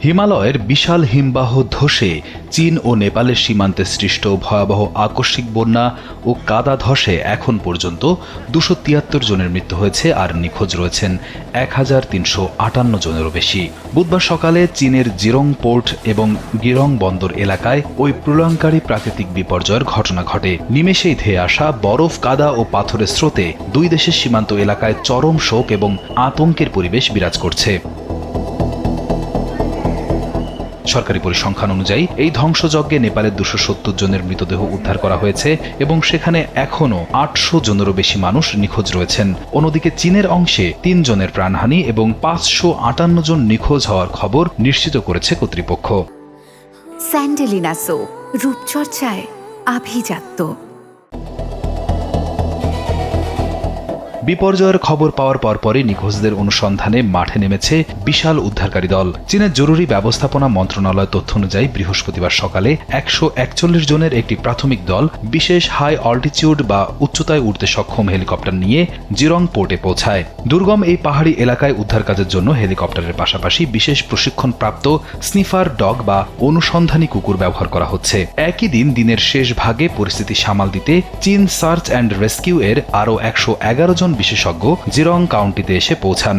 হিমালয়ের বিশাল হিমবাহ ধসে চীন ও নেপালের সীমান্তে সৃষ্ট ভয়াবহ আকস্মিক বন্যা ও কাদা ধসে এখন পর্যন্ত 273 জনের মৃত্যু হয়েছে আর নিখোঁজ রয়েছেন 1358 জনেরও বেশি। বুধবার সকালে চীনের জিরং পোর্ট এবং গিরং বন্দর এলাকায় ওই প্রলয়ঙ্কারী প্রাকৃতিক বিপর্যয়ের ঘটনা ঘটে। নিমেষেই ধেয়ে আসা বরফ, কাদা ও পাথরের স্রোতে দুই দেশের সীমান্ত এলাকায় চরম শোক এবং আতঙ্কের পরিবেশ বিরাজ করছে। সরকারি পরিসংখ্যান অনুযায়ী এই ধ্বংসযজ্ঞে নেপালের 270 জনের মৃতদেহ উদ্ধার করা হয়েছে এবং সেখানে এখনও 800 জনেরও বেশি মানুষ নিখোঁজ রয়েছেন। অন্যদিকে চীনের অংশে 3 জনের প্রাণহানি এবং 558 জন নিখোঁজ হওয়ার খবর নিশ্চিত করেছে কর্তৃপক্ষ। স্যান্ডেলিনা সো, রূপচর্চায় আভিজাত্য। বিপর্যয়ের খবর পাওয়ার পরপরই নিখোঁজদের অনুসন্ধানে মাঠে নেমেছে বিশাল উদ্ধারকারী দল। চীনের জরুরি ব্যবস্থাপনা মন্ত্রণালয় তথ্য অনুযায়ী বৃহস্পতিবার সকালে 141 জনের একটি প্রাথমিক দল বিশেষ হাই অল্টিটিউড বা উচ্চতায় উঠতে সক্ষম হেলিকপ্টার নিয়ে জিরং পোর্টে পৌঁছায়। দুর্গম এই পাহাড়ি এলাকায় উদ্ধার কাজের জন্য হেলিকপ্টারের পাশাপাশি বিশেষ প্রশিক্ষণপ্রাপ্ত স্নিফার ডগ বা অনুসন্ধানী কুকুর ব্যবহার করা হচ্ছে। একই দিনের শেষ ভাগে পরিস্থিতি সামাল দিতে চীন সার্চ অ্যান্ড রেস্কিউ এর আরও 111 জন বিশেষজ্ঞ জিরং কাউন্টিতে এসে পৌঁছান।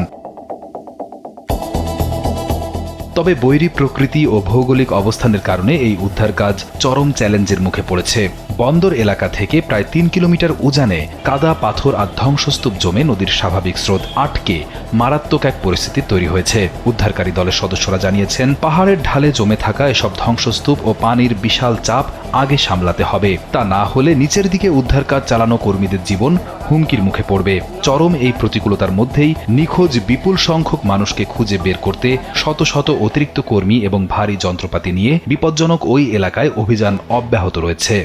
তবে বৈরী প্রকৃতি ও ভৌগোলিক অবস্থানের কারণে এই উদ্ধার কাজ চরম চ্যালেঞ্জের মুখে পড়েছে। বন্দর এলাকা থেকে প্রায় 3 কিলোমিটার উজানে কাদা, পাথর আর ধ্বংসস্তূপ জমে নদীর স্বাভাবিক স্রোত আটকে মারাত্মক এক পরিস্থিতি তৈরি হয়েছে। উদ্ধারকারী দলের সদস্যরা জানিয়েছেন, পাহাড়ের ঢালে জমে থাকা এসব ধ্বংসস্তূপ ও পানির বিশাল চাপ আগে সামলাতে হবে। তা না হলে নিচের দিকে উদ্ধার কাজ চালানো কর্মীদের জীবন হুমকির মুখে পড়বে। চরম এই প্রতিকূলতার মধ্যেই নিখোঁজ বিপুল সংখ্যক মানুষকে খুঁজে বের করতে শত শত অতিরিক্ত কর্মী এবং ভারী যন্ত্রপাতি নিয়ে বিপজ্জনক ওই এলাকায় অভিযান অব্যাহত রয়েছে।